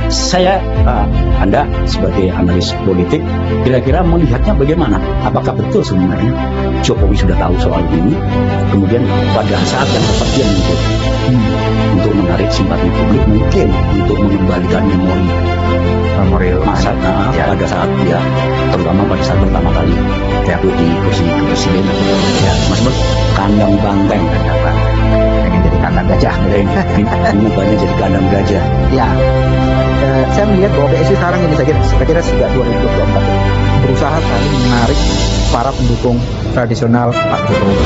Saya, Anda sebagai analis politik, kira-kira melihatnya bagaimana? Apakah betul sebenarnya Jokowi sudah tahu soal ini, kemudian pada saat yang tepat dia muncul untuk menarik simpati publik, mungkin untuk mengembalikan memori masa pada saat dia, terutama pada saat pertama kali duduk di kursi kepresidenan. Ya, Mas Bud, kandang banteng, pengen jadi kandang gajah. mengubahnya jadi kandang gajah. Ya, saya melihat bahwa PSI sekarang ini saya kira sejak 2024 berusaha saling menarik para pendukung tradisional Pak Jokowi.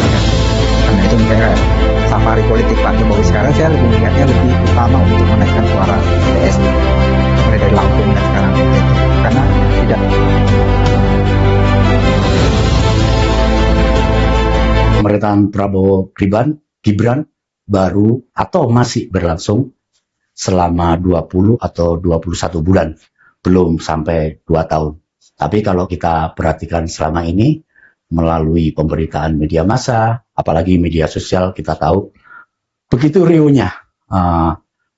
Karena itu misalnya safari politik Pak Jokowi sekarang saya lebih melihatnya lebih utama untuk menaikkan suara PSI mulai dari Lampung dan sekarang karena tidak pemerintahan Prabowo Gibran baru atau masih berlangsung selama 20 atau 21 bulan, belum sampai 2 tahun. Tapi kalau kita perhatikan selama ini melalui pemberitaan media massa, apalagi media sosial, kita tahu begitu riuhnya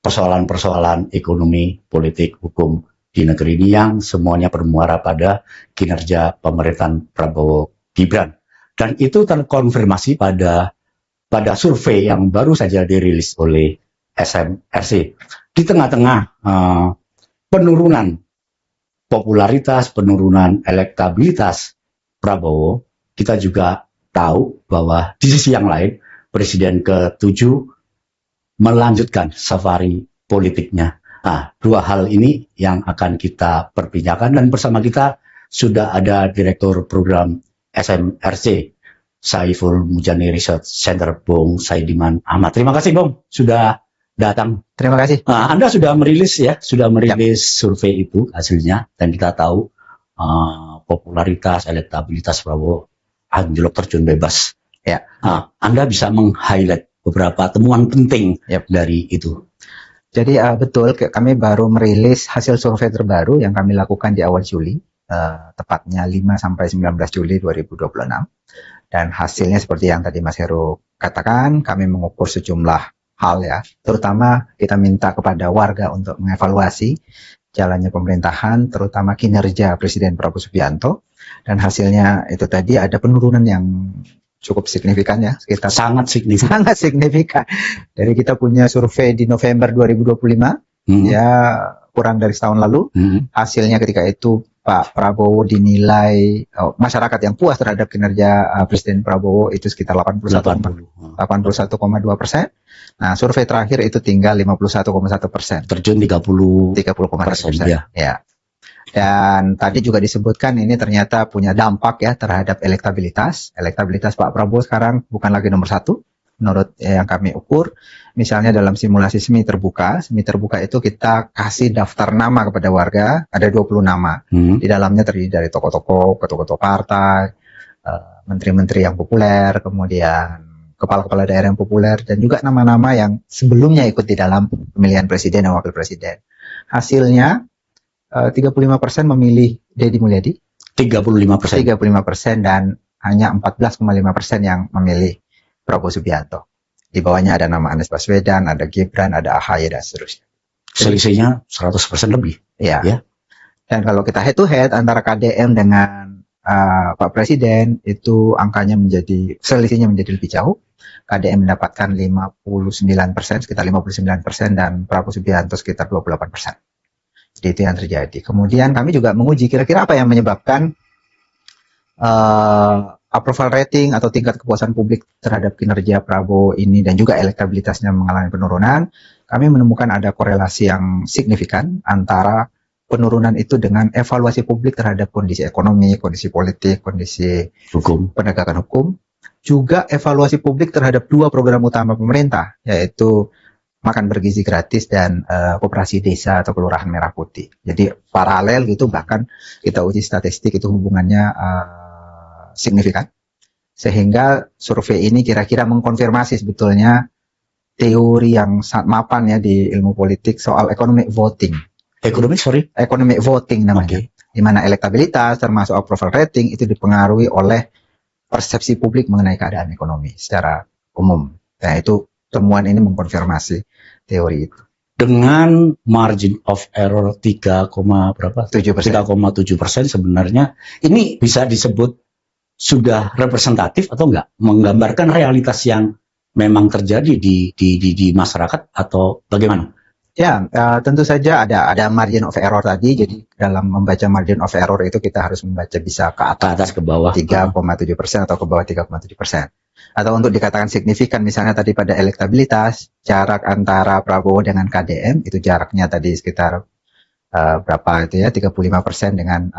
persoalan-persoalan ekonomi, politik, hukum di negeri ini yang semuanya bermuara pada kinerja pemerintahan Prabowo Gibran. Dan itu terkonfirmasi pada survei yang baru saja dirilis oleh SMRC. Di tengah-tengah penurunan popularitas, penurunan elektabilitas Prabowo, kita juga tahu bahwa di sisi yang lain, Presiden ke-7 melanjutkan safari politiknya. Nah, dua hal ini yang akan kita perbincangkan, dan bersama kita sudah ada Direktur Program SMRC, Saiful Mujani Research Center, Bung Saidiman Ahmad. Terima kasih, Bung, sudah datang. terima kasih. Nah, Anda sudah merilis survei itu hasilnya, dan kita tahu popularitas, elektabilitas Prabowo anjlok terjun bebas. Ya. Nah, Anda bisa meng-highlight beberapa temuan penting dari itu. Jadi betul, kami baru merilis hasil survei terbaru yang kami lakukan di awal Juli, tepatnya 5-19 Juli 2026. Dan hasilnya seperti yang tadi Mas Heru katakan, kami mengukur sejumlah hal ya, terutama kita minta kepada warga untuk mengevaluasi jalannya pemerintahan, terutama kinerja Presiden Prabowo Subianto, dan hasilnya itu tadi ada penurunan yang cukup signifikan ya, sekitar sangat signifikan. Dari kita punya survei di November 2025, ya kurang dari setahun lalu, hasilnya ketika itu Pak Prabowo dinilai masyarakat yang puas terhadap kinerja Presiden Prabowo itu sekitar 81,2%. Nah, survei terakhir itu tinggal 51,1%. Terjun 30,1%. Ya. Dan tadi juga disebutkan ini ternyata punya dampak ya terhadap elektabilitas. Elektabilitas Pak Prabowo sekarang bukan lagi nomor 1 menurut yang kami ukur. Misalnya dalam simulasi semi terbuka itu kita kasih daftar nama kepada warga, ada 20 nama. Di dalamnya terdiri dari tokoh-tokoh, ketua-ketua partai, menteri-menteri yang populer, kemudian kepala-kepala daerah yang populer, dan juga nama-nama yang sebelumnya ikut di dalam pemilihan presiden dan wakil presiden. Hasilnya 35% memilih Deddy Mulyadi, 35%, dan hanya 14,5% yang memilih Prabowo Subianto. Di bawahnya ada nama Anies Baswedan, ada Gibran, ada AHY, dan seterusnya. Selisihnya 100% lebih. Ya. Dan kalau kita head to head antara KDM dengan Pak Presiden, itu angkanya selisihnya menjadi lebih jauh. KDM mendapatkan 59%, sekitar 59%, dan Prabowo Subianto sekitar 28%. Jadi itu yang terjadi. Kemudian kami juga menguji kira-kira apa yang menyebabkan approval rating atau tingkat kepuasan publik terhadap kinerja Prabowo ini dan juga elektabilitasnya mengalami penurunan. Kami menemukan ada korelasi yang signifikan antara penurunan itu dengan evaluasi publik terhadap kondisi ekonomi, kondisi politik, kondisi penegakan hukum, juga evaluasi publik terhadap 2 program utama pemerintah, yaitu makan bergizi gratis dan koperasi desa atau kelurahan merah putih. Jadi paralel gitu, bahkan kita uji statistik itu hubungannya signifikan. Sehingga survei ini kira-kira mengkonfirmasi sebetulnya teori yang sangat mapan ya di ilmu politik soal economic voting. Economic voting namanya. Di mana elektabilitas termasuk approval rating itu dipengaruhi oleh persepsi publik mengenai keadaan ekonomi secara umum. Nah, itu temuan ini mengkonfirmasi teori itu. dengan margin of error 3,7% sebenarnya ini bisa disebut sudah representatif atau enggak, menggambarkan realitas yang memang terjadi di masyarakat atau bagaimana? Ya, tentu saja ada margin of error tadi. Jadi dalam membaca margin of error itu kita harus membaca bisa ke atas ke bawah 3,7% atau ke bawah 3,7%. Atau untuk dikatakan signifikan, misalnya tadi pada elektabilitas, jarak antara Prabowo dengan KDM itu jaraknya tadi sekitar berapa itu ya, 35% dengan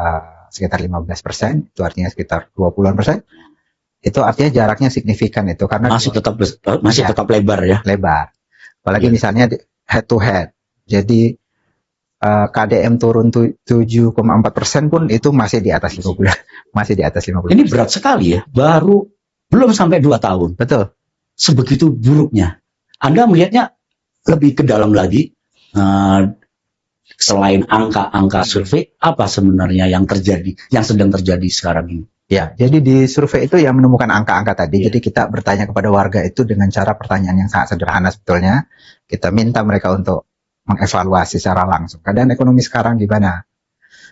sekitar 15%, itu artinya sekitar 20-an persen. Itu artinya jaraknya signifikan itu karena masih tetap lebar ya. Lebar. Apalagi misalnya head to head. Jadi KDM turun 7,4% pun itu masih di atas 50. Masih di atas 50. Ini berat sekali ya. Belum sampai 2 tahun. Betul. Sebegitu buruknya. Anda melihatnya lebih ke dalam lagi. Selain angka-angka survei, apa sebenarnya yang sedang terjadi sekarang ini? Ya, jadi di survei itu yang menemukan angka-angka tadi. Jadi kita bertanya kepada warga itu dengan cara pertanyaan yang sangat sederhana sebetulnya. Kita minta mereka untuk mengevaluasi secara langsung. Keadaan ekonomi sekarang gimana?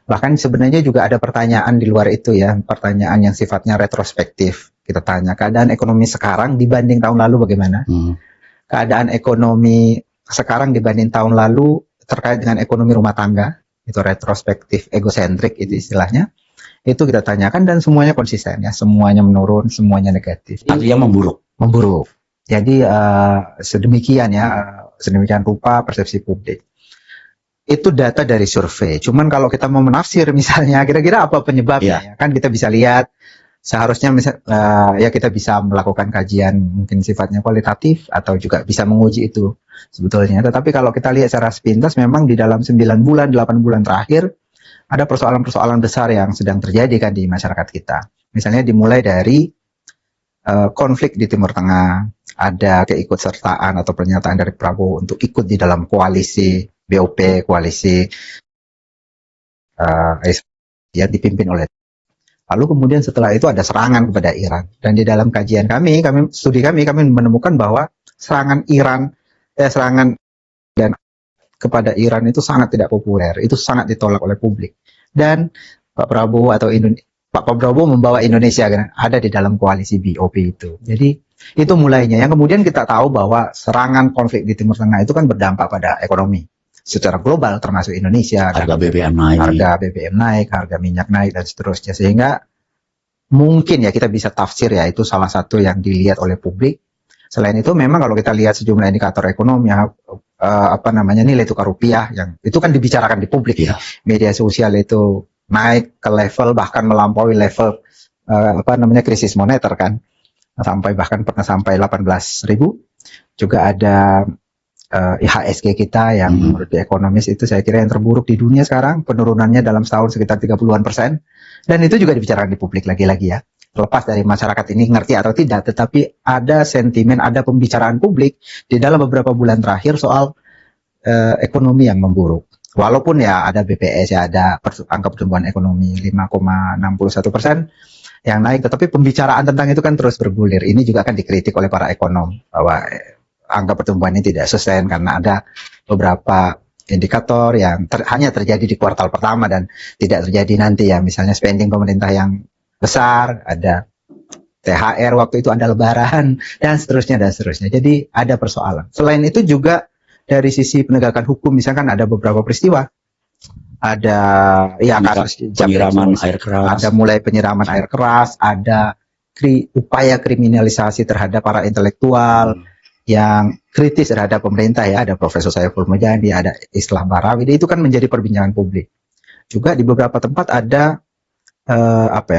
Bahkan sebenarnya juga ada pertanyaan di luar itu ya, pertanyaan yang sifatnya retrospektif. Kita tanya keadaan ekonomi sekarang dibanding tahun lalu bagaimana? Keadaan ekonomi sekarang dibanding tahun lalu terkait dengan ekonomi rumah tangga, itu retrospektif egosentrik itu istilahnya. Itu kita tanyakan dan semuanya konsisten ya, semuanya menurun, semuanya negatif. Artinya memburuk. Jadi sedemikian rupa persepsi publik. Itu data dari survei. Cuman kalau kita mau menafsir misalnya, kira-kira apa penyebabnya? Ya, kan kita bisa lihat. Seharusnya ya kita bisa melakukan kajian mungkin sifatnya kualitatif atau juga bisa menguji itu sebetulnya. Tetapi kalau kita lihat secara sepintas, memang di dalam 9 bulan, 8 bulan terakhir ada persoalan-persoalan besar yang sedang terjadi kan di masyarakat kita. Misalnya dimulai dari konflik di Timur Tengah, ada keikutsertaan atau pernyataan dari Prabowo untuk ikut di dalam koalisi BOP, koalisi yang dipimpin oleh. Lalu kemudian setelah itu ada serangan kepada Iran. Dan di dalam kajian studi kami menemukan bahwa serangan dan kepada Iran itu sangat tidak populer, itu sangat ditolak oleh publik. Dan Pak Prabowo membawa Indonesia kan, ada di dalam koalisi BOP itu. Jadi itu mulainya. Yang kemudian kita tahu bahwa serangan konflik di Timur Tengah itu kan berdampak pada ekonomi secara global termasuk Indonesia. Harga BBM naik, harga minyak naik dan seterusnya. Sehingga mungkin ya kita bisa tafsir ya itu salah satu yang dilihat oleh publik. Selain itu memang kalau kita lihat sejumlah indikator ekonomi nilai tukar rupiah yang itu kan dibicarakan di publik ya. Media sosial itu naik ke level bahkan melampaui level krisis moneter kan. Pernah sampai 18.000. Juga ada IHSG kita yang menurut ekonomis itu saya kira yang terburuk di dunia sekarang, penurunannya dalam setahun sekitar 30-an%, dan itu juga dibicarakan di publik lagi-lagi ya. Terlepas dari masyarakat ini ngerti atau tidak, tetapi ada sentimen, ada pembicaraan publik di dalam beberapa bulan terakhir soal ekonomi yang memburuk. Walaupun ya ada BPS, ya ada angka pertumbuhan ekonomi 5,61% yang naik, tetapi pembicaraan tentang itu kan terus bergulir. Ini juga akan dikritik oleh para ekonom bahwa angka pertumbuhan ini tidak sustain karena ada beberapa indikator yang hanya terjadi di kuartal pertama dan tidak terjadi nanti ya. Misalnya spending pemerintah yang besar, ada THR waktu itu ada lebaran dan seterusnya. Jadi ada persoalan. Selain itu juga dari sisi penegakan hukum misalkan ada beberapa peristiwa. Ada kasus penyiraman air keras. Ada mulai penyiraman air keras, ada upaya kriminalisasi terhadap para intelektual yang kritis terhadap pemerintah ya, ada Profesor Saiful Mujani, ada Islah Barawi, itu kan menjadi perbincangan publik. Juga di beberapa tempat ada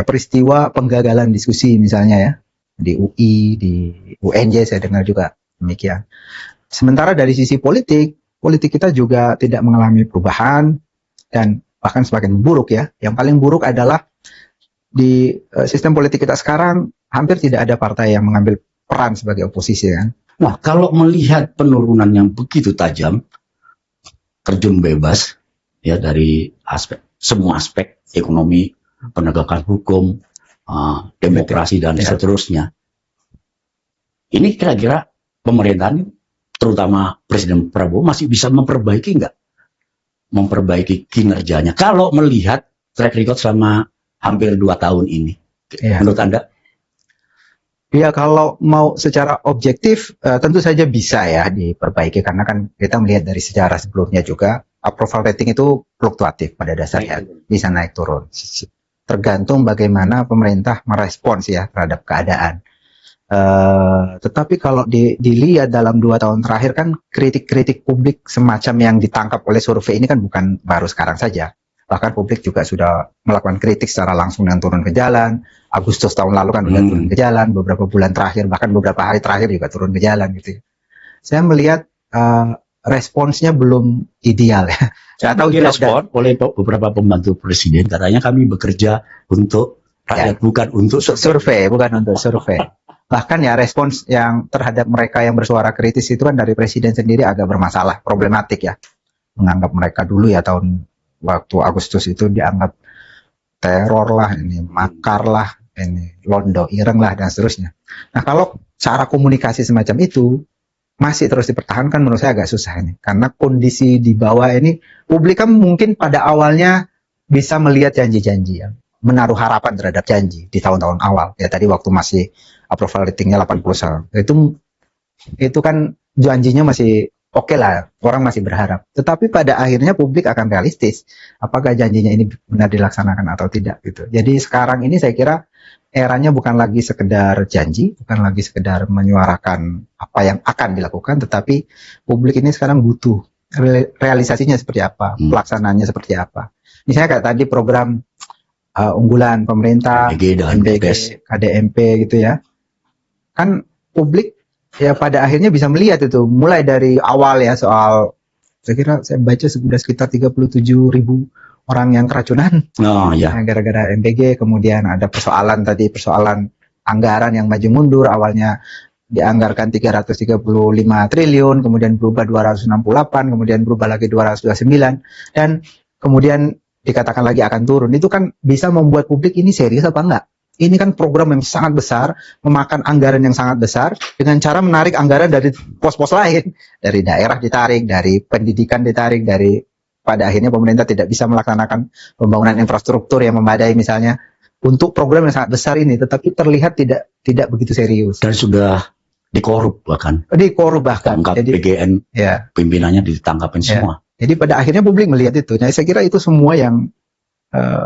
peristiwa penggagalan diskusi misalnya ya, di UI, di UNJ saya dengar juga demikian. Sementara dari sisi politik kita juga tidak mengalami perubahan dan bahkan semakin buruk ya. Yang paling buruk adalah di sistem politik kita sekarang hampir tidak ada partai yang mengambil peran sebagai oposisi kan. Nah, kalau melihat penurunan yang begitu tajam, terjun bebas ya dari semua aspek ekonomi, penegakan hukum, demokrasi dan seterusnya. Ini kira-kira pemerintahan terutama Presiden Prabowo masih bisa memperbaiki nggak? Memperbaiki kinerjanya. Kalau melihat track record selama hampir 2 tahun ini. Iya. Menurut Anda? Ya kalau mau secara objektif tentu saja bisa ya diperbaiki karena kan kita melihat dari sejarah sebelumnya juga approval rating itu fluktuatif pada dasarnya, bisa naik turun. Tergantung bagaimana pemerintah merespons ya terhadap keadaan. Tetapi kalau dilihat dalam 2 tahun terakhir kan kritik-kritik publik semacam yang ditangkap oleh survei ini kan bukan baru sekarang saja. Bahkan publik juga sudah melakukan kritik secara langsung dan turun ke jalan. Agustus tahun lalu kan udah turun ke jalan, beberapa bulan terakhir, bahkan beberapa hari terakhir juga turun ke jalan gitu. Saya melihat responsnya belum ideal ya. Saya tahu direspon oleh beberapa pembantu presiden, katanya kami bekerja untuk rakyat, bukan untuk survei, bukan untuk survei. Bahkan ya respons yang terhadap mereka yang bersuara kritis itu kan dari presiden sendiri agak bermasalah, problematik ya. Menganggap mereka dulu ya waktu Agustus itu dianggap teror lah, ini makar lah, ini londo ireng lah dan seterusnya. Nah kalau cara komunikasi semacam itu masih terus dipertahankan menurut saya agak susah ini. Karena kondisi di bawah ini, publik kan mungkin pada awalnya bisa melihat janji-janji ya, menaruh harapan terhadap janji di tahun-tahun awal. Ya tadi waktu masih approval ratingnya 80%. Itu kan janjinya masih oke lah, orang masih berharap. Tetapi pada akhirnya publik akan realistis. Apakah janjinya ini benar dilaksanakan atau tidak gitu. Jadi sekarang ini saya kira eranya bukan lagi sekedar janji, bukan lagi sekedar menyuarakan apa yang akan dilakukan, tetapi publik ini sekarang butuh realisasinya seperti apa, pelaksanaannya seperti apa. Misalnya kayak tadi program unggulan pemerintah, MBG, KDMP gitu ya. Kan publik ya pada akhirnya bisa melihat itu mulai dari awal ya soal, saya kira saya baca sudah sekitar 37.000 orang yang keracunan gara-gara MBG. Kemudian ada persoalan anggaran yang maju mundur, awalnya dianggarkan 335 triliun, kemudian berubah 268, kemudian berubah lagi 229, dan kemudian dikatakan lagi akan turun. Itu kan bisa membuat publik ini serius apa enggak? Ini kan program yang sangat besar, memakan anggaran yang sangat besar, dengan cara menarik anggaran dari pos-pos lain. Dari daerah ditarik, dari pendidikan ditarik, pada akhirnya pemerintah tidak bisa melaksanakan pembangunan infrastruktur yang memadai misalnya, untuk program yang sangat besar ini, tetapi terlihat tidak begitu serius. Dan sudah dikorup bahkan. Jadi PGN, pimpinannya ditangkapin semua. Jadi pada akhirnya publik melihat itu. Nah, saya kira itu semua yang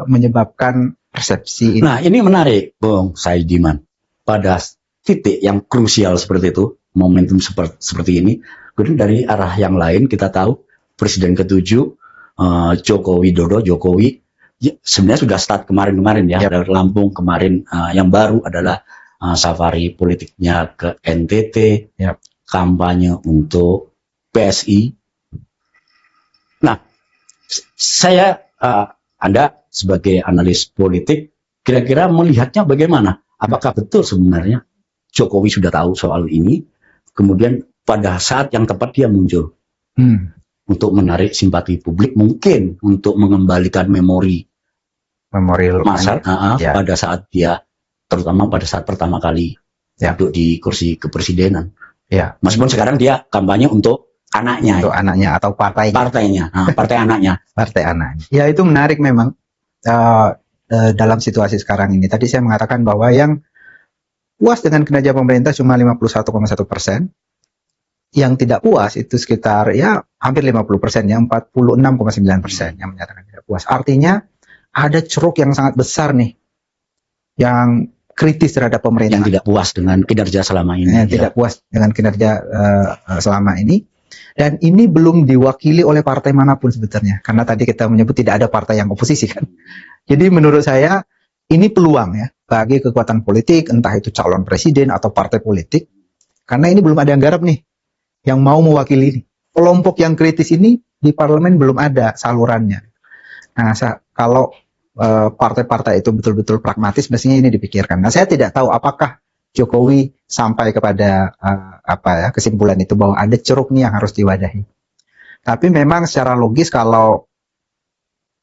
menyebabkan persepsi ini. Nah, ini menarik, Bung Saidiman. Pada titik yang krusial seperti itu, momentum seperti ini, kemudian dari arah yang lain kita tahu Presiden ke-7 Jokowi sebenarnya sudah start kemarin ya, dari Lampung kemarin. Yang baru adalah safari politiknya ke NTT, kampanye untuk PSI. Nah, Anda sebagai analis politik, kira-kira melihatnya bagaimana? Apakah betul sebenarnya Jokowi sudah tahu soal ini, kemudian pada saat yang tepat dia muncul untuk menarik simpati publik, mungkin untuk mengembalikan memori masa pada saat dia, terutama pada saat pertama kali duduk di kursi kepresidenan. Meskipun sekarang dia kampanye untuk anaknya, atau partainya. Partai anaknya. Partai anaknya. Ya, itu menarik memang. Dalam situasi sekarang ini, tadi saya mengatakan bahwa yang puas dengan kinerja pemerintah cuma 51,1%, yang tidak puas itu sekitar ya hampir 50%, ya 46,9% yang menyatakan tidak puas. Artinya ada ceruk yang sangat besar nih yang kritis terhadap pemerintah, yang tidak puas dengan kinerja selama ini, tidak puas dengan kinerja selama ini. Dan ini belum diwakili oleh partai manapun sebetulnya. Karena tadi kita menyebut tidak ada partai yang oposisi kan. Jadi menurut saya ini peluang ya bagi kekuatan politik, entah itu calon presiden atau partai politik. Karena ini belum ada yang garap nih yang mau mewakili ini. Kelompok yang kritis ini di parlemen belum ada salurannya. Nah, kalau partai-partai itu betul-betul pragmatis, mestinya ini dipikirkan. Nah, saya tidak tahu apakah Jokowi sampai kepada kesimpulan itu bahwa ada ceruk nih yang harus diwadahi. Tapi memang secara logis kalau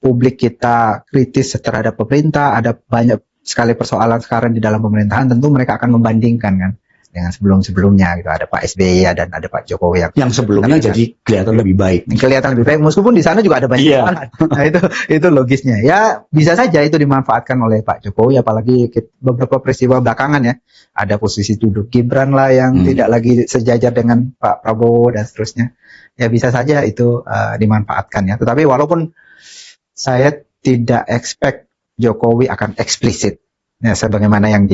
publik kita kritis terhadap pemerintah, ada banyak sekali persoalan sekarang di dalam pemerintahan, tentu mereka akan membandingkan kan dengan sebelum-sebelumnya gitu. Ada Pak SBY dan ada Pak Jokowi yang sebelumnya jadi kelihatan lebih baik. Kelihatan lebih baik, meskipun di sana juga ada banyak kesalahan. Nah, itu logisnya. Ya bisa saja itu dimanfaatkan oleh Pak Jokowi, apalagi beberapa peristiwa belakangan ya. Ada posisi duduk Gibran lah yang tidak lagi sejajar dengan Pak Prabowo dan seterusnya. Ya bisa saja itu dimanfaatkan ya. Tetapi walaupun saya tidak expect Jokowi akan eksplisit, ya, sebagaimana yang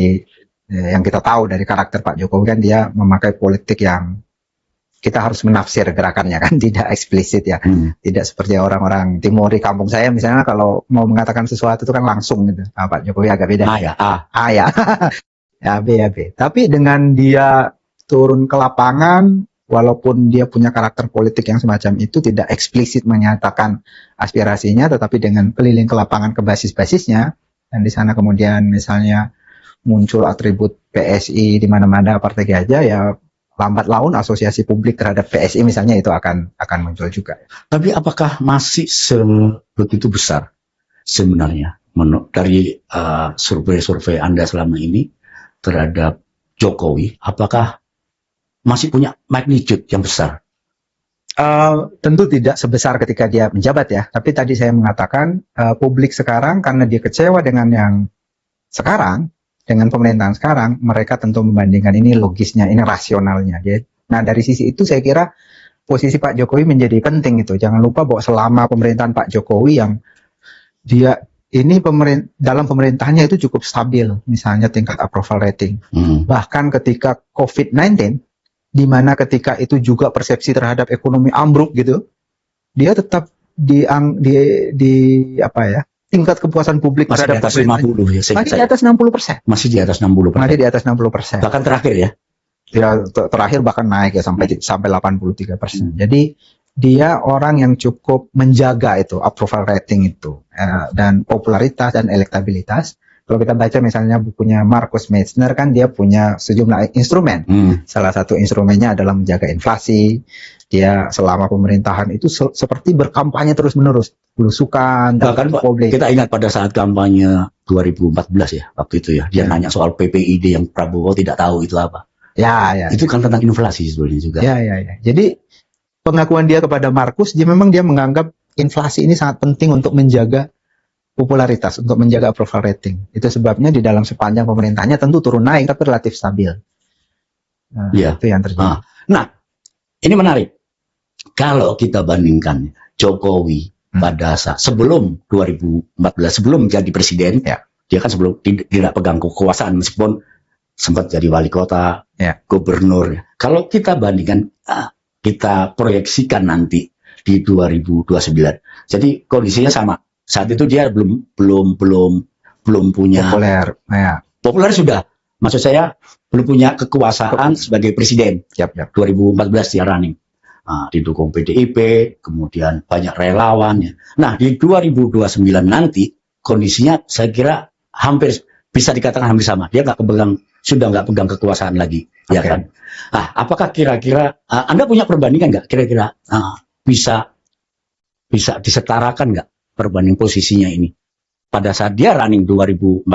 kita tahu dari karakter Pak Jokowi kan dia memakai politik yang kita harus menafsir gerakannya kan, tidak eksplisit ya, tidak seperti orang-orang timur di kampung saya misalnya kalau mau mengatakan sesuatu itu kan langsung gitu. Nah, Pak Jokowi agak beda. Ya, ya B ya B. Tapi dengan dia turun ke lapangan, walaupun dia punya karakter politik yang semacam itu, tidak eksplisit menyatakan aspirasinya, tetapi dengan keliling ke lapangan ke basis-basisnya, dan di sana kemudian misalnya muncul atribut PSI di mana-mana partai gajah, ya lambat laun asosiasi publik terhadap PSI misalnya itu akan muncul juga. Tapi apakah masih sebegitu besar sebenarnya dari survei-survei Anda selama ini terhadap Jokowi? Apakah masih punya magnitude yang besar? Tentu tidak sebesar ketika dia menjabat ya. Tapi tadi saya mengatakan publik sekarang karena dia kecewa dengan yang sekarang, dengan pemerintahan sekarang, mereka tentu membandingkan ini logisnya, ini rasionalnya. Nah dari sisi itu saya kira posisi Pak Jokowi menjadi penting itu. Jangan lupa bahwa selama pemerintahan Pak Jokowi yang dia ini dalam pemerintahannya itu cukup stabil, misalnya tingkat approval rating. Bahkan ketika COVID-19, di mana ketika itu juga persepsi terhadap ekonomi ambruk gitu, dia tetap tingkat kepuasan publik masih terhadap di atas 50 ya, masih di atas 60%. Masih di atas 60%. Masih di atas 60%. Bahkan terakhir ya. Ya terakhir bahkan naik ya sampai 83%. Jadi dia orang yang cukup menjaga itu approval rating itu dan popularitas dan elektabilitas. Kalau kita baca misalnya bukunya Markus Metzner kan dia punya sejumlah instrumen. Salah satu instrumennya adalah menjaga inflasi. Dia selama pemerintahan itu seperti berkampanye terus-menerus, belusukan bahkan publik. Kita ingat pada saat kampanye 2014 ya, waktu itu ya, dia nanya soal PPID yang Prabowo tidak tahu itu apa. Ya. Itu kan tentang inflasi sebenarnya juga. Ya. Jadi pengakuan dia kepada Markus, dia menganggap inflasi ini sangat penting untuk menjaga popularitas, untuk menjaga approval rating. Itu sebabnya di dalam sepanjang pemerintahnya tentu turun naik tapi relatif stabil. Itu yang terjadi. Nah, ini menarik. Kalau kita bandingkan Jokowi pada saat sebelum 2014, sebelum jadi presiden, dia kan sebelum tidak pegang kekuasaan meskipun sempat jadi wali kota, gubernur. Kalau kita bandingkan, kita proyeksikan nanti di 2029. Jadi kondisinya sama. Saat itu dia belum punya populer sudah. Maksud saya belum punya kekuasaan sebagai presiden. 2014 dia running. Didukung PDIP, kemudian banyak relawan. Nah, di 2029 nanti kondisinya saya kira hampir bisa dikatakan hampir sama. Dia sudah nggak pegang kekuasaan lagi, ya kan? Apakah kira-kira Anda punya perbandingan nggak? Kira-kira bisa disetarakan nggak perbanding posisinya ini pada saat dia running 2014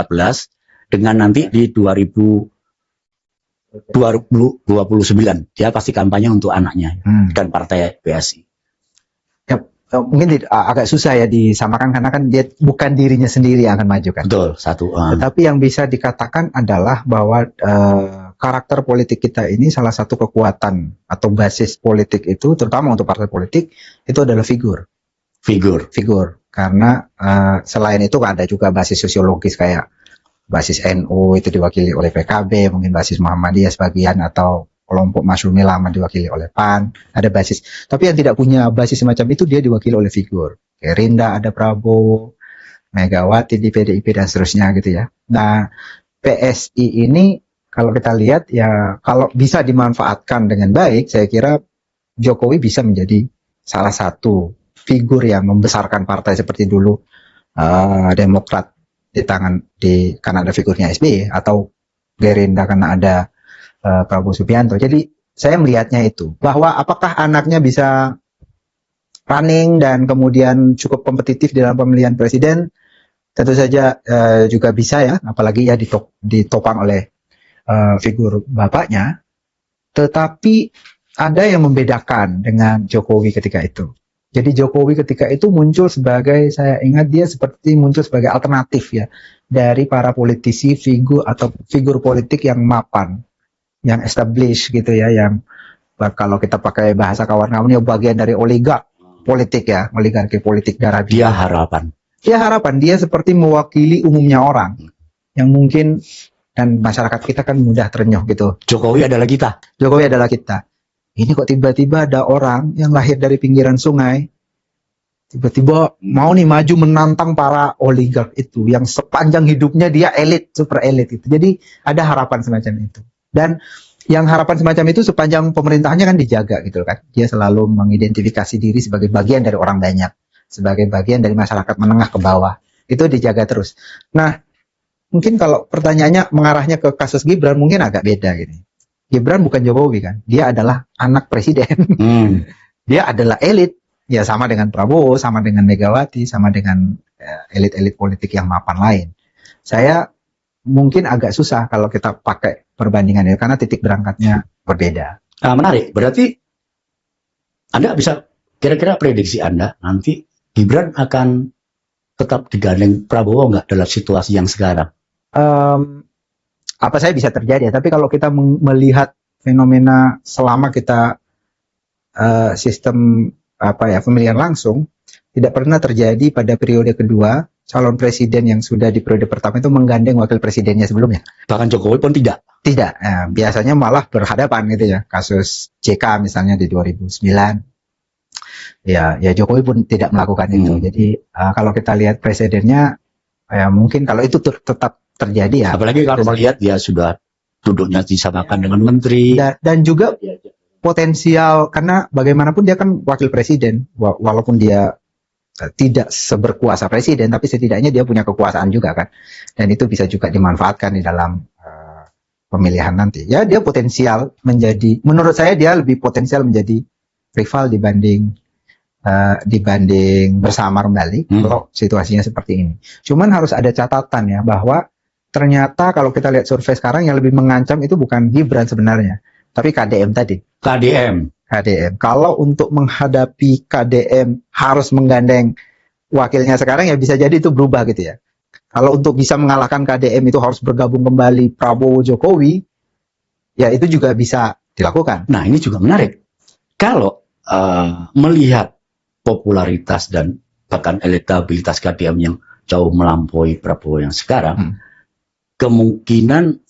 dengan nanti di 2029 dia pasti kampanye untuk anaknya dan partai PSI. Ya, mungkin agak susah ya disamakan karena kan dia bukan dirinya sendiri yang akan maju kan. Betul, satu. Tetapi yang bisa dikatakan adalah bahwa karakter politik kita ini salah satu kekuatan atau basis politik itu, terutama untuk partai politik, itu adalah figur. Karena selain itu ada juga basis sosiologis kayak basis NU itu diwakili oleh PKB, mungkin basis Muhammadiyah sebagian atau kelompok Masyumi Lama diwakili oleh PAN, ada basis. Tapi yang tidak punya basis semacam itu dia diwakili oleh figur. Gerindra ada Prabowo, Megawati di PDIP dan seterusnya gitu ya. Nah, PSI ini kalau kita lihat ya kalau bisa dimanfaatkan dengan baik, saya kira Jokowi bisa menjadi salah satu figur yang membesarkan partai seperti dulu Demokrat karena ada figurnya SBY atau Gerindra karena ada Prabowo Subianto. Jadi saya melihatnya itu bahwa apakah anaknya bisa running dan kemudian cukup kompetitif dalam pemilihan presiden, tentu saja juga bisa ya, apalagi ya ditopang oleh figur bapaknya, tetapi ada yang membedakan dengan Jokowi ketika itu. Jadi Jokowi ketika itu muncul sebagai, saya ingat dia seperti muncul sebagai alternatif ya dari para politisi, figur politik yang mapan, yang established gitu ya, yang kalau kita pakai bahasa kawan-kawannya bagian dari oligark politik ya, oligarki politik darah Dia harapan. Dia harapan, dia seperti mewakili umumnya orang yang mungkin, dan masyarakat kita kan mudah terenyuh gitu. Jokowi adalah kita. Jokowi adalah kita. Ini kok tiba-tiba ada orang yang lahir dari pinggiran sungai, tiba-tiba mau nih maju menantang para oligark itu, yang sepanjang hidupnya dia elit, super elit itu. Jadi ada harapan semacam itu. Dan yang harapan semacam itu sepanjang pemerintahannya kan dijaga gitu kan. Dia selalu mengidentifikasi diri sebagai bagian dari orang banyak, sebagai bagian dari masyarakat menengah ke bawah. Itu dijaga terus. Nah, mungkin kalau pertanyaannya mengarahnya ke kasus Gibran mungkin agak beda gitu. Gibran bukan Jokowi kan, dia adalah anak presiden. Dia adalah elit, ya sama dengan Prabowo, sama dengan Megawati, sama dengan elit-elit politik yang mapan lain. Saya mungkin agak susah kalau kita pakai perbandingan itu karena titik berangkatnya berbeda. Menarik, berarti Anda bisa kira-kira prediksi Anda nanti Gibran akan tetap digandeng Prabowo nggak dalam situasi yang sekarang? Apa saya bisa terjadi, tapi kalau kita melihat fenomena selama kita sistem pemilihan langsung, tidak pernah terjadi pada periode kedua calon presiden yang sudah di periode pertama itu menggandeng wakil presidennya sebelumnya. Bahkan Jokowi pun tidak. Tidak, biasanya malah berhadapan gitu ya. Kasus JK misalnya di 2009, ya Jokowi pun tidak melakukan itu. Jadi kalau kita lihat presidennya, ya mungkin kalau itu tetap terjadi ya. Apalagi kalau melihat dia sudah duduknya disamakan dengan menteri. Dan juga potensial, karena bagaimanapun dia kan wakil presiden, walaupun dia tidak seberkuasa presiden, tapi setidaknya dia punya kekuasaan juga kan. Dan itu bisa juga dimanfaatkan di dalam pemilihan nanti. Ya dia potensial menjadi, menurut saya dia lebih potensial menjadi rival dibanding bersama kembali kalau situasinya seperti ini. Cuman harus ada catatan ya, bahwa ternyata kalau kita lihat survei sekarang yang lebih mengancam itu bukan Gibran sebenarnya, tapi KDM tadi. KDM. Kalau untuk menghadapi KDM harus menggandeng wakilnya sekarang, ya bisa jadi itu berubah gitu ya. Kalau untuk bisa mengalahkan KDM itu harus bergabung kembali Prabowo Jokowi, ya itu juga bisa dilakukan. Nah ini juga menarik. Kalau melihat popularitas dan bahkan elektabilitas KDM yang jauh melampaui Prabowo yang sekarang, kemungkinan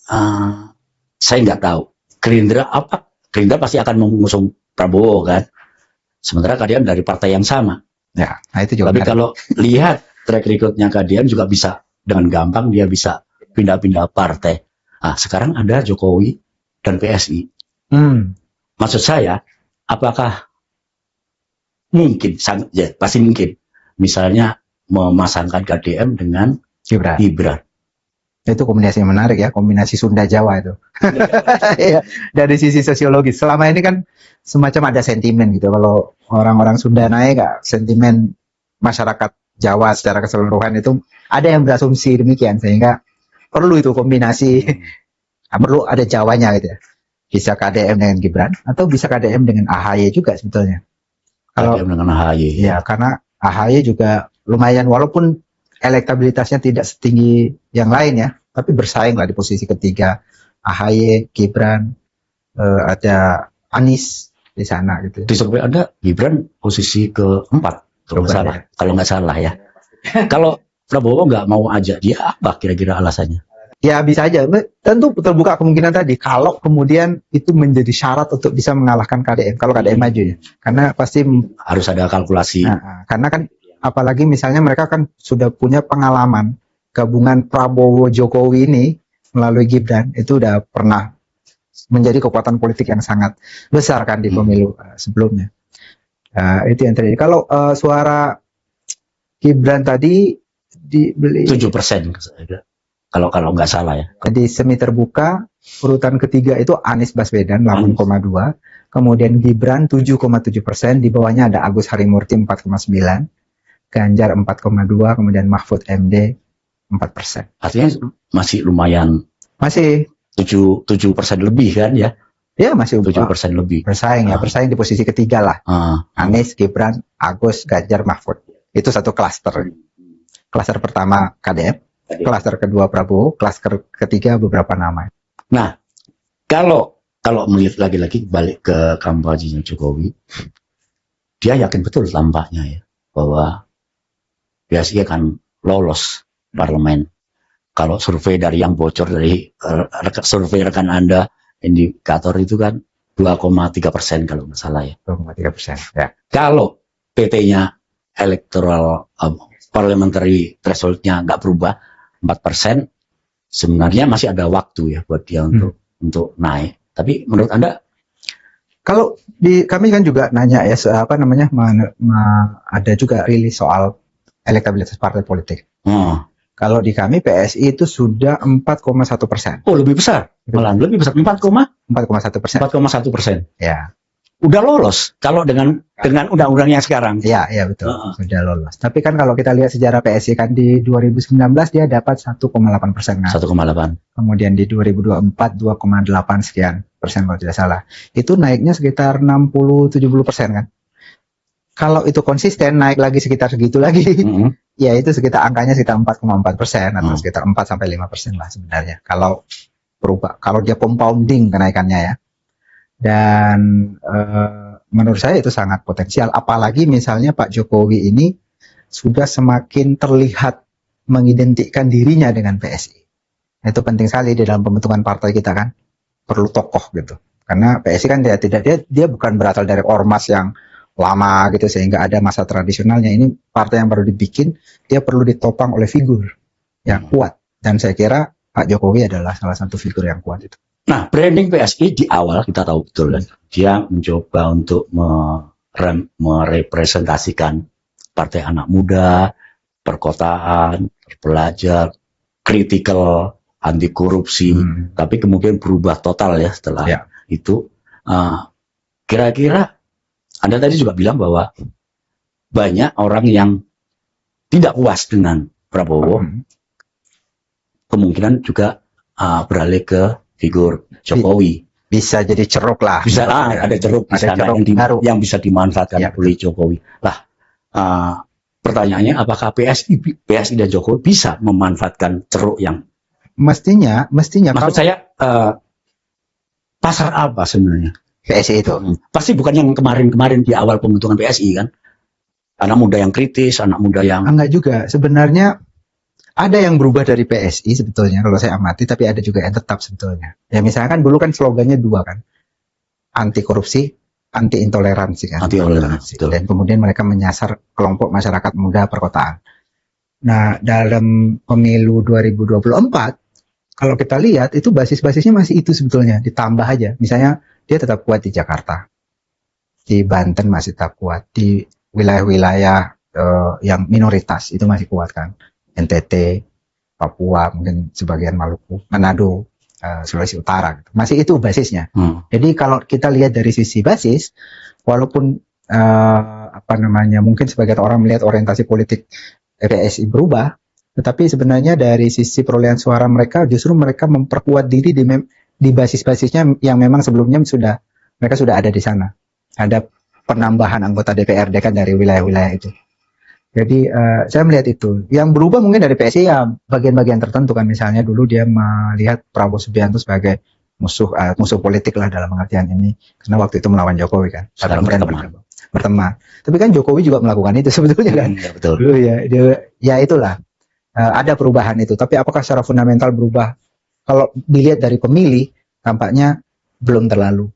saya nggak tahu. Gerindra pasti akan mengusung Prabowo kan. Sementara KDM dari partai yang sama. Ya, nah itu juga. Tapi kalau lihat track recordnya KDM juga bisa dengan gampang dia bisa pindah-pindah partai. Sekarang ada Jokowi dan PSI. Maksud saya, apakah mungkin, ya pasti mungkin, misalnya memasangkan KDM dengan Gibran. Itu kombinasi yang menarik ya, kombinasi Sunda Jawa itu. Ya, dari sisi sosiologis. Selama ini kan semacam ada sentimen gitu. Kalau orang-orang Sunda naik, sentimen masyarakat Jawa secara keseluruhan itu ada yang berasumsi demikian, sehingga perlu itu kombinasi. Perlu ada Jawanya gitu ya. Bisa KDM dengan Gibran atau bisa KDM dengan AHY juga sebetulnya. KDM dengan AHY. Ya, karena AHY juga lumayan, walaupun elektabilitasnya tidak setinggi yang lain ya, tapi bersaing lah di posisi ketiga. AHY, Gibran, ada Anies di sana gitu. Di survei Anda Gibran posisi keempat kalau nggak salah ya. Kalau Prabowo nggak mau ajak dia, apa kira-kira alasannya? Ya bisa aja, tentu terbuka kemungkinan tadi kalau kemudian itu menjadi syarat untuk bisa mengalahkan KDM. Kalau KDM maju ya, karena pasti harus ada kalkulasi. Karena kan apalagi misalnya mereka kan sudah punya pengalaman gabungan Prabowo Jokowi ini melalui Gibran, itu udah pernah menjadi kekuatan politik yang sangat besar kan di pemilu sebelumnya. Itu yang terjadi. Kalau suara Gibran tadi dibeli 7%. Kalau nggak salah ya. Di semi terbuka urutan ketiga itu Anies Baswedan 8,2, kemudian Gibran 7,7%, di bawahnya ada Agus Harimurti 4,9. Ganjar 4,2, kemudian Mahfud MD 4%. Artinya masih lumayan. Masih 7% lebih kan ya, Ya masih 7% lebih. bersaing ya, bersaing di posisi ketiga lah. Anies, Gibran, Agus, Ganjar, Mahfud. Itu satu klaster. Klaster pertama KDM, klaster kedua Prabowo, klaster ketiga beberapa nama. Nah, kalau melihat lagi-lagi balik ke kampanye Jokowi, dia yakin betul tampaknya ya bahwa PSI akan lolos parlemen. Kalau survei dari yang bocor dari survei rekan Anda, indikator itu kan 2,3% kalau nggak salah ya. 2,3%. Ya. Kalau PT-nya electoral parliamentary threshold-nya nggak berubah 4%, sebenarnya masih ada waktu ya buat dia untuk naik. Tapi menurut Anda? Kalau kami kan juga nanya ya, ada juga rilis soal elektabilitas partai politik. Kalau di kami PSI itu sudah 4,1%. Oh, lebih besar. Malah lebih besar, 4,1%. 4,1%. Ya. Udah lolos kalau dengan undang-undang yang sekarang. Iya betul. Sudah lolos. Tapi kan kalau kita lihat sejarah PSI kan di 2019 dia dapat 1,8% kan. 1,8. Kemudian di 2024 2,8 sekian persen kalau tidak salah. Itu naiknya sekitar 60-70% kan. Kalau itu konsisten naik lagi sekitar segitu lagi. Ya itu sekitar angkanya sekitar 4,4% atau sekitar 4-5% lah sebenarnya. Kalau dia compounding kenaikannya ya. Dan menurut saya itu sangat potensial, apalagi misalnya Pak Jokowi ini sudah semakin terlihat mengidentikan dirinya dengan PSI. Itu penting sekali di dalam pembentukan partai kita kan, perlu tokoh gitu. Karena PSI kan dia bukan berasal dari ormas yang lama gitu sehingga ada masa tradisionalnya. Ini partai yang baru dibikin, dia perlu ditopang oleh figur yang kuat. Dan saya kira Pak Jokowi adalah salah satu figur yang kuat itu. Nah, branding PSI di awal kita tahu betul kan, dia mencoba untuk merepresentasikan partai anak muda, perkotaan, pelajar, kritikal, anti korupsi, tapi kemudian berubah total ya setelah itu. Kira-kira Anda tadi juga bilang bahwa banyak orang yang tidak puas dengan Prabowo, kemungkinan juga beralih ke figur Jokowi. Bisa jadi ceruk lah. Bisa ada ceruk di sana yang bisa dimanfaatkan oleh Jokowi. Lah, pertanyaannya apakah PSI dan Jokowi bisa memanfaatkan ceruk yang mestinya maksud saya pasar apa sebenarnya PSI itu? Pasti bukan yang kemarin di awal pembentukan PSI kan. Anak muda yang kritis, anak muda yang enggak juga. Sebenarnya ada yang berubah dari PSI sebetulnya kalau saya amati, tapi ada juga yang tetap sebetulnya. Ya misalkan dulu kan slogannya dua kan, anti korupsi, anti intoleransi kan. Anti intoleransi. Dan kemudian mereka menyasar kelompok masyarakat muda perkotaan. Nah dalam pemilu 2024, kalau kita lihat itu basis-basisnya masih itu sebetulnya, ditambah aja. Misalnya dia tetap kuat di Jakarta, di Banten masih tetap kuat, di wilayah-wilayah yang minoritas itu masih kuat kan. NTT, Papua, mungkin sebagian Maluku, Manado, Sulawesi Utara, gitu. Masih itu basisnya. Jadi kalau kita lihat dari sisi basis, walaupun mungkin sebagian orang melihat orientasi politik PSI berubah, tetapi sebenarnya dari sisi perolehan suara mereka justru mereka memperkuat diri di basis-basisnya yang memang sebelumnya mereka sudah ada di sana. Ada penambahan anggota DPRD kan dari wilayah-wilayah itu. Jadi saya melihat itu. Yang berubah mungkin dari PSI ya bagian-bagian tertentu kan. Misalnya dulu dia melihat Prabowo Subianto sebagai musuh politik lah dalam pengertian ini. Karena waktu itu melawan Jokowi kan. Berteman. Tapi kan Jokowi juga melakukan itu sebetulnya kan. Betul. Dulu ya itulah. Ada perubahan itu. Tapi apakah secara fundamental berubah? Kalau dilihat dari pemilih, tampaknya belum terlalu.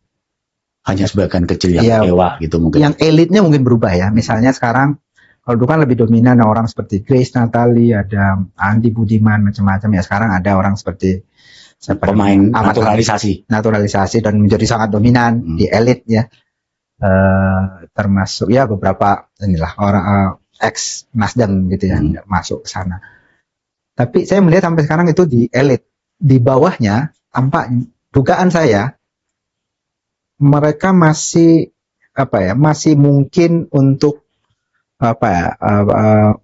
Hanya sebagian kecil yang kecewa gitu mungkin. Yang elitnya mungkin berubah ya. Misalnya sekarang kalau dulu kan lebih dominan orang seperti Grace Natali, ada Andi Budiman, macam-macam ya. Sekarang ada orang seperti pemain naturalisasi dan menjadi sangat dominan di elit ya. Termasuk ya beberapa inilah orang ex Nasdem gitu ya, masuk ke sana. Tapi saya melihat sampai sekarang itu di elit. Di bawahnya tampak dugaan saya mereka masih masih mungkin untuk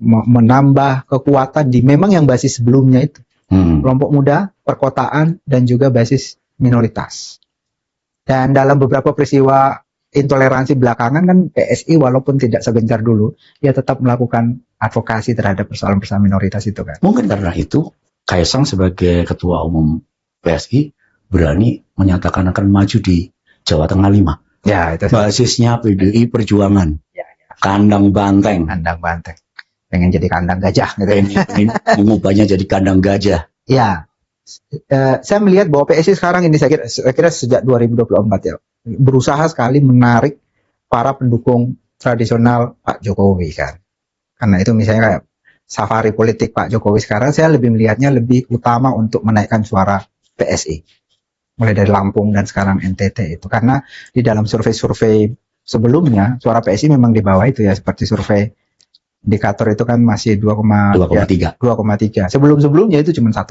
menambah kekuatan di memang yang basis sebelumnya itu. kelompok muda, perkotaan, dan juga basis minoritas. Dan dalam beberapa peristiwa intoleransi belakangan kan PSI walaupun tidak segencar dulu, ya tetap melakukan advokasi terhadap persoalan-persoalan minoritas itu kan. Mungkin karena itu Kaisang sebagai ketua umum PSI berani menyatakan akan maju di Jawa Tengah 5. Ya, itu basisnya PDI Perjuangan. Ya. Kandang banteng. Kandang banteng. Pengen jadi kandang gajah gitu. Pengen mengubahnya jadi kandang gajah. Ya. Saya melihat bahwa PSI sekarang ini saya kira sejak 2024 ya berusaha sekali menarik para pendukung tradisional Pak Jokowi kan. Karena itu misalnya kayak safari politik Pak Jokowi sekarang saya lebih melihatnya lebih utama untuk menaikkan suara PSI. Mulai dari Lampung dan sekarang NTT itu. Karena di dalam survei-survei sebelumnya suara PSI memang di bawah itu ya, seperti survei indikator itu kan masih 2,3. Sebelum-sebelumnya itu cuma 1,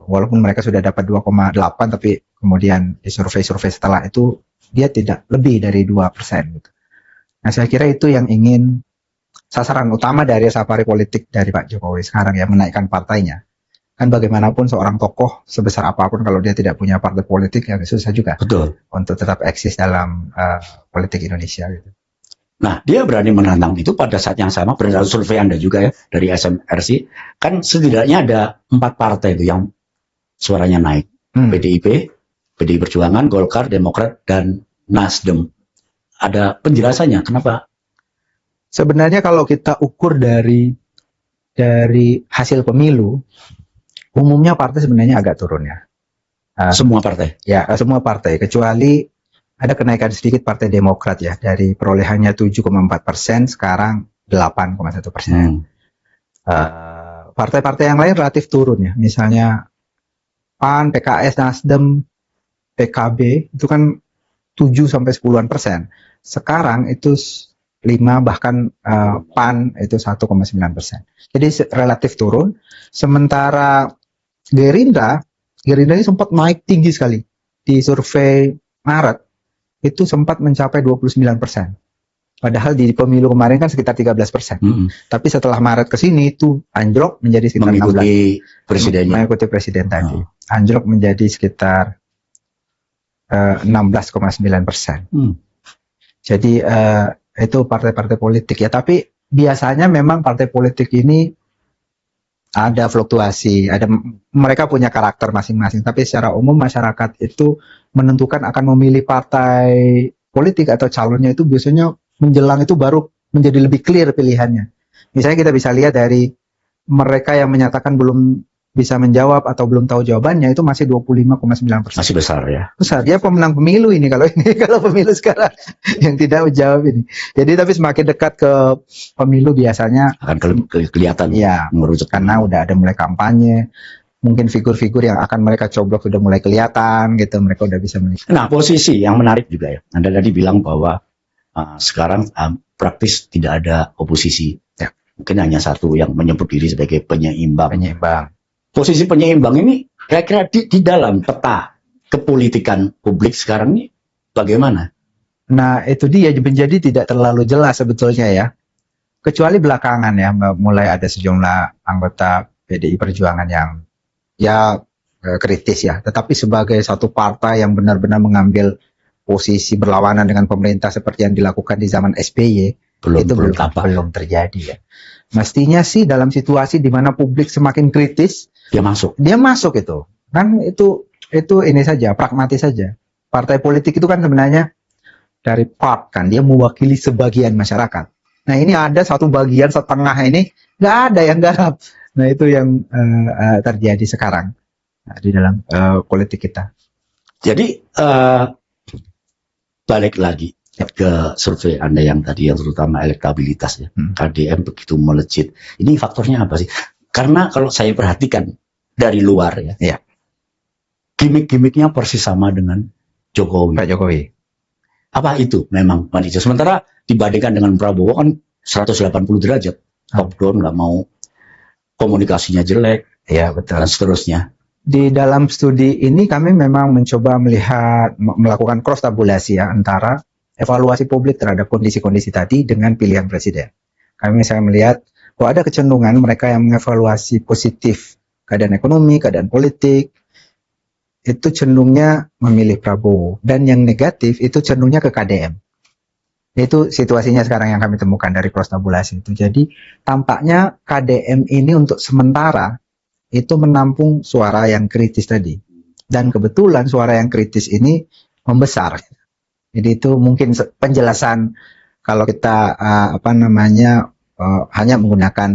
walaupun mereka sudah dapat 2,8 tapi kemudian di survei-survei setelah itu dia tidak lebih dari 2% gitu. Nah, saya kira itu yang ingin sasaran utama dari safari politik dari Pak Jokowi sekarang ya, menaikkan partainya. Kan bagaimanapun seorang tokoh sebesar apapun kalau dia tidak punya partai politik ya susah juga. Betul. Untuk tetap eksis dalam politik Indonesia gitu. Nah, dia berani menantang itu pada saat yang sama, berdasarkan survei Anda juga ya, dari SMRC, kan setidaknya ada 4 partai itu yang suaranya naik. PDIP, PDI Perjuangan, Golkar, Demokrat, dan Nasdem. Ada penjelasannya, kenapa? Sebenarnya kalau kita ukur dari hasil pemilu, umumnya partai sebenarnya agak turun ya. Semua partai? Ya, semua partai, kecuali ada kenaikan sedikit Partai Demokrat ya, dari perolehannya 7,4% sekarang 8,1%. Partai-partai yang lain relatif turun ya, misalnya PAN, PKS, Nasdem, PKB itu kan 7-10%. Sekarang itu 5 bahkan PAN itu 1,9%. Jadi relatif turun. Sementara Gerindra ini sempat naik tinggi sekali di survei Maret. Itu sempat mencapai 29%. Padahal di pemilu kemarin kan sekitar 13%. Tapi setelah Maret ke sini itu anjlok menjadi sekitar mengikuti presidennya. Mengikuti presiden tadi. Anjlok menjadi sekitar 16,9%. Jadi itu partai-partai politik ya. Tapi biasanya memang partai politik ini ada fluktuasi, mereka punya karakter masing-masing. Tapi secara umum masyarakat itu menentukan akan memilih partai politik atau calonnya itu biasanya menjelang itu baru menjadi lebih clear pilihannya. Misalnya kita bisa lihat dari mereka yang menyatakan belum bisa menjawab atau belum tahu jawabannya itu masih 25,9%. Masih besar ya. Besar. Dia pemenang pemilu ini kalau pemilu sekarang yang tidak menjawab ini. Jadi tapi semakin dekat ke pemilu biasanya akan kelihatan ya, merujuk karena udah ada mulai kampanye. Mungkin figur-figur yang akan mereka coblok sudah mulai kelihatan gitu, mereka udah bisa melihat. Nah, posisi yang menarik juga ya. Anda tadi bilang bahwa sekarang praktis tidak ada oposisi. Ya. Mungkin hanya satu yang menyebut diri sebagai penyeimbang. Posisi penyeimbang ini kira-kira di dalam peta kepolitikan publik sekarang ini bagaimana? Nah, itu dia menjadi tidak terlalu jelas sebetulnya ya. Kecuali belakangan ya, mulai ada sejumlah anggota PDI Perjuangan yang ya kritis ya. Tetapi sebagai satu partai yang benar-benar mengambil posisi berlawanan dengan pemerintah seperti yang dilakukan di zaman SBY, belum terjadi ya. Mestinya sih dalam situasi di mana publik semakin kritis, dia masuk itu. Kan itu ini saja, pragmatis saja. Partai politik itu kan sebenarnya dari part kan, dia mewakili sebagian masyarakat. Nah ini ada satu bagian setengah ini nggak ada yang garap. Nah itu yang terjadi sekarang di dalam politik kita. Jadi balik lagi ke survei Anda yang tadi yang terutama elektabilitas ya, KDM begitu melejit. Ini faktornya apa sih? Karena kalau saya perhatikan dari luar ya. Gimik-gimiknya persis sama dengan Jokowi. Pak Jokowi. Apa itu memang Pak Nijo? Sementara dibandingkan dengan Prabowo kan 180 derajat. Top down, nggak mau komunikasinya jelek. Ya betul. Dan seterusnya. Di dalam studi ini kami memang mencoba melakukan cross tabulasi ya antara evaluasi publik terhadap kondisi-kondisi tadi dengan pilihan presiden. Kami misalnya melihat bahwa ada kecenderungan mereka yang mengevaluasi positif keadaan ekonomi, keadaan politik, itu cenderungnya memilih Prabowo. Dan yang negatif itu cenderungnya ke KDM. Itu situasinya sekarang yang kami temukan dari prostabulasi itu. Jadi tampaknya KDM ini untuk sementara itu menampung suara yang kritis tadi. Dan kebetulan suara yang kritis ini membesar. Jadi itu mungkin penjelasan kalau kita hanya menggunakan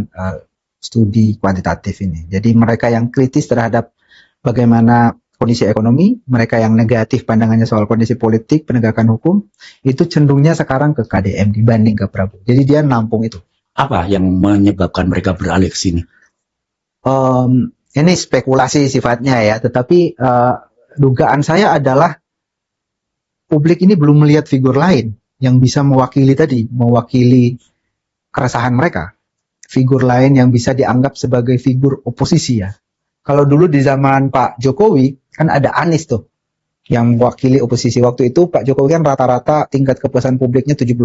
studi kuantitatif ini. Jadi mereka yang kritis terhadap bagaimana kondisi ekonomi, mereka yang negatif pandangannya soal kondisi politik, penegakan hukum, itu cenderungnya sekarang ke KDM dibanding ke Prabowo. Jadi dia nampung itu. Apa yang menyebabkan mereka beralih ke sini? Ini spekulasi sifatnya ya, tetapi dugaan saya adalah publik ini belum melihat figur lain yang bisa mewakili keresahan mereka. Figur lain yang bisa dianggap sebagai figur oposisi ya. Kalau dulu di zaman Pak Jokowi, kan ada Anies tuh, yang mewakili oposisi. Waktu itu Pak Jokowi kan rata-rata tingkat kepuasan publiknya 70%.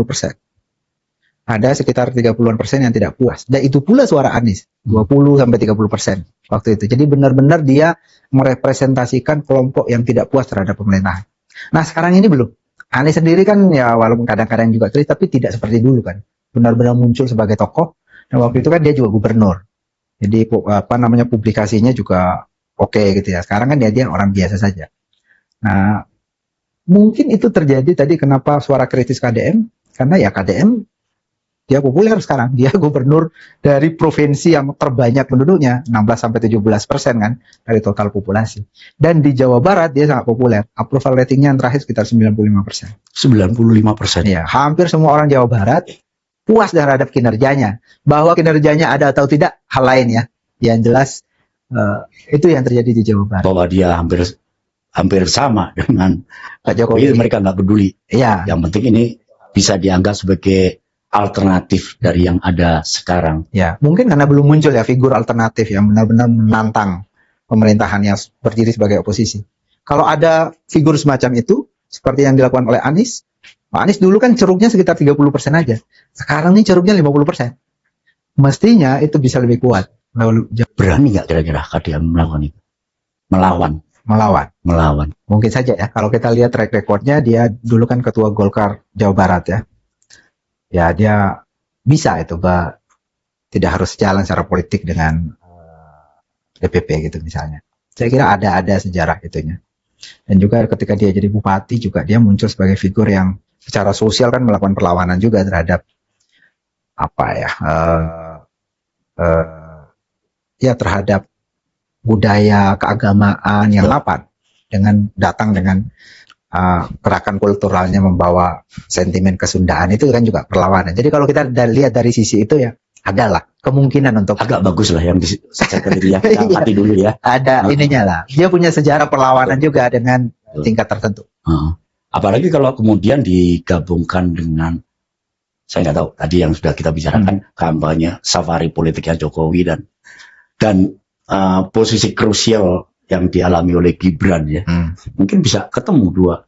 Ada sekitar 30-an% yang tidak puas. Dan itu pula suara Anies, 20-30% waktu itu. Jadi benar-benar dia merepresentasikan kelompok yang tidak puas terhadap pemerintahan. Nah sekarang ini belum. Anies sendiri kan ya walaupun kadang-kadang juga kritis, tapi tidak seperti dulu kan. Benar-benar muncul sebagai tokoh. Dan waktu itu kan dia juga gubernur. Jadi publikasinya juga oke gitu ya. Sekarang kan dia orang biasa saja. Nah mungkin itu terjadi tadi kenapa suara kritis KDM. Karena ya KDM dia populer sekarang. Dia gubernur dari provinsi yang terbanyak penduduknya, 16-17% kan dari total populasi. Dan di Jawa Barat dia sangat populer. Approval ratingnya yang terakhir sekitar 95%. 95%. Ya, hampir semua orang Jawa Barat puas terhadap kinerjanya. Bahwa kinerjanya ada atau tidak hal lain ya. Yang jelas itu yang terjadi di Jawa Barat. Bahwa dia hampir sama dengan Pak Jokowi. Mereka nggak peduli. Iya. Yang penting ini bisa dianggap sebagai alternatif dari yang ada sekarang. Ya, mungkin karena belum muncul ya figur alternatif yang benar-benar menantang pemerintahan yang berdiri sebagai oposisi. Kalau ada figur semacam itu, seperti yang dilakukan oleh Anies, Anies dulu kan ceruknya sekitar 30% aja. Sekarang ini ceruknya 50%. Mestinya itu bisa lebih kuat. Berani nggak kira-kira KDM melakukan itu? Melawan. Mungkin saja ya. Kalau kita lihat track recordnya, dia dulu kan ketua Golkar Jawa Barat ya. Ya dia bisa itu, tidak harus jalan secara politik dengan DPP gitu misalnya. Saya kira ada sejarah itunya. Dan juga ketika dia jadi bupati juga dia muncul sebagai figur yang secara sosial kan melakukan perlawanan juga terhadap terhadap budaya keagamaan yang mapan dengan datang dengan gerakan kulturalnya membawa sentimen kesundaan itu kan juga perlawanan. Jadi kalau kita lihat dari sisi itu ya adalah kemungkinan untuk agak bagus lah yang kita hati dulu ya. Ada ininya lah. Dia punya sejarah perlawanan juga dengan tingkat tertentu. Apalagi kalau kemudian digabungkan dengan saya nggak tahu tadi yang sudah kita bicarakan kampanye safari politiknya Jokowi dan posisi krusial yang dialami oleh Gibran ya, mungkin bisa ketemu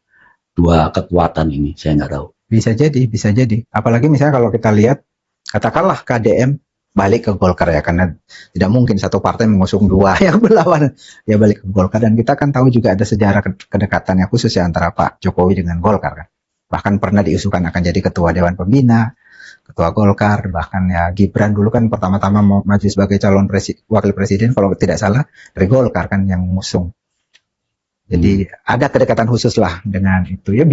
dua kekuatan ini, saya nggak tahu. Bisa jadi. Apalagi misalnya kalau kita lihat, katakanlah KDM balik ke Golkar ya, karena tidak mungkin satu partai mengusung dua yang berlawanan. Ya balik ke Golkar, dan kita kan tahu juga ada sejarah kedekatannya khusus ya antara Pak Jokowi dengan Golkar kan. Bahkan pernah diusulkan akan jadi ketua Dewan Pembina, ketua Golkar, bahkan ya Gibran dulu kan pertama-tama mau maju sebagai calon wakil presiden kalau tidak salah dari Golkar kan yang mengusung. Jadi ada kedekatan khusus lah dengan itu ya,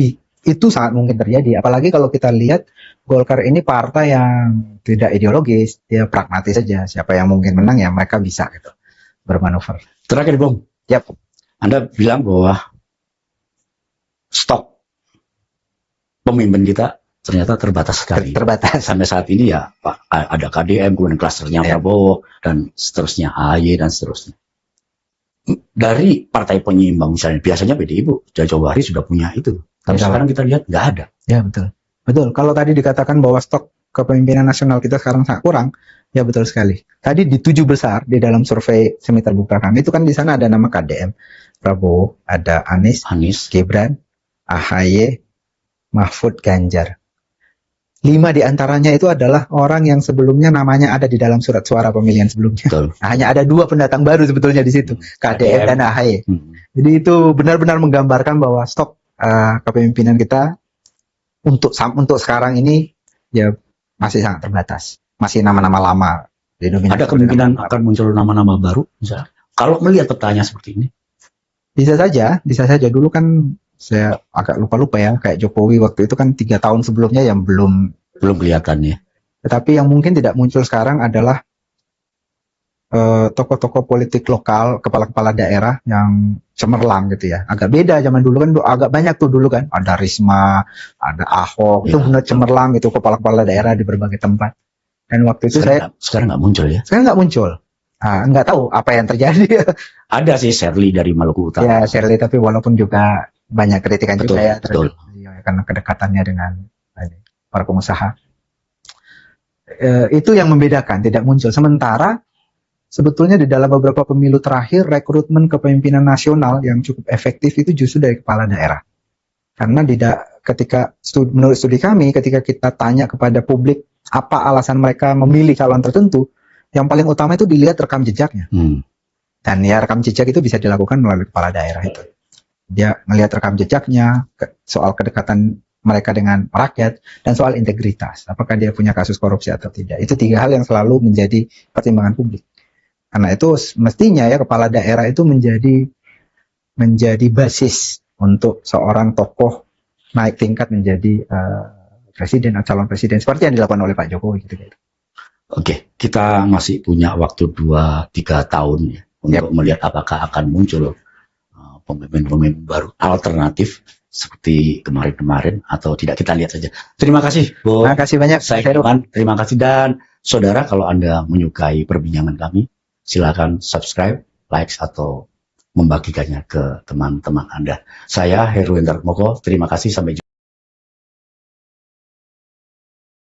itu sangat mungkin terjadi. Apalagi kalau kita lihat Golkar ini partai yang tidak ideologis, dia pragmatis saja. Siapa yang mungkin menang ya mereka bisa gitu bermanuver. Terakhir Bung, yep. Anda bilang bahwa stok pemimpin kita ternyata terbatas sekali. Terbatas. Sampai saat ini ya Pak, ada KDM, kemudian klasternya Prabowo, dan seterusnya, AHY, dan seterusnya. Dari partai penyeimbang misalnya, biasanya PDI Jawa Hari sudah punya itu. Tapi sekarang kita lihat nggak ada. Ya betul. Kalau tadi dikatakan bahwa stok kepemimpinan nasional kita sekarang sangat kurang, ya betul sekali. Tadi di 7 besar di dalam survei semi terbuka kami itu kan di sana ada nama KDM, Prabowo, ada Anies, Gibran, AHY, Mahfud, Ganjar. 5 di antaranya itu adalah orang yang sebelumnya namanya ada di dalam surat suara pemilihan sebelumnya. Betul. Nah, hanya ada 2 pendatang baru sebetulnya di situ, KDM dan AHY. Jadi itu benar-benar menggambarkan bahwa stok kepemimpinan kita untuk sekarang ini ya masih sangat terbatas. Masih nama-nama lama. Ada kemungkinan akan muncul nama-nama baru misalnya. Kalau melihat petanya seperti ini. Bisa saja. Dulu kan saya agak lupa-lupa ya, kayak Jokowi waktu itu kan 3 tahun sebelumnya yang belum kelihatan ya. Tetapi yang mungkin tidak muncul sekarang adalah tokoh-tokoh politik lokal, kepala-kepala daerah yang cemerlang gitu ya. Agak beda zaman dulu kan, agak banyak tuh dulu kan. Ada Risma, ada Ahok, itu benar cemerlang gitu, kepala-kepala daerah di berbagai tempat. Dan waktu itu sekarang nggak muncul ya? Sekarang nggak muncul. Nah, nggak tahu apa yang terjadi. Ada sih Shirley dari Maluku Utara. Ya Shirley, tapi walaupun juga banyak kritikan betul, juga ya terhadap beliau karena kedekatannya dengan para pengusaha. Itu yang membedakan, tidak muncul. Sementara sebetulnya di dalam beberapa pemilu terakhir rekrutmen kepemimpinan nasional yang cukup efektif itu justru dari kepala daerah. Karena menurut studi kami, ketika kita tanya kepada publik apa alasan mereka memilih calon tertentu, yang paling utama itu dilihat rekam jejaknya. Dan ya rekam jejak itu bisa dilakukan melalui kepala daerah itu. Dia melihat rekam jejaknya, soal kedekatan mereka dengan rakyat, dan soal integritas. Apakah dia punya kasus korupsi atau tidak. Itu 3 hal yang selalu menjadi pertimbangan publik. Karena itu mestinya ya kepala daerah itu menjadi basis untuk seorang tokoh naik tingkat menjadi presiden atau calon presiden. Seperti yang dilakukan oleh Pak Jokowi. Gitu. Oke, kita masih punya waktu 2-3 tahun ya, untuk melihat apakah akan muncul pemimpin-pemimpin baru alternatif seperti kemarin-kemarin atau tidak, kita lihat saja. Terima kasih, Bu. Terima kasih banyak. Terima kasih, dan saudara, kalau Anda menyukai perbincangan kami, silakan subscribe, like, atau membagikannya ke teman-teman Anda. Saya Heruwintar Moko, terima kasih, sampai jumpa.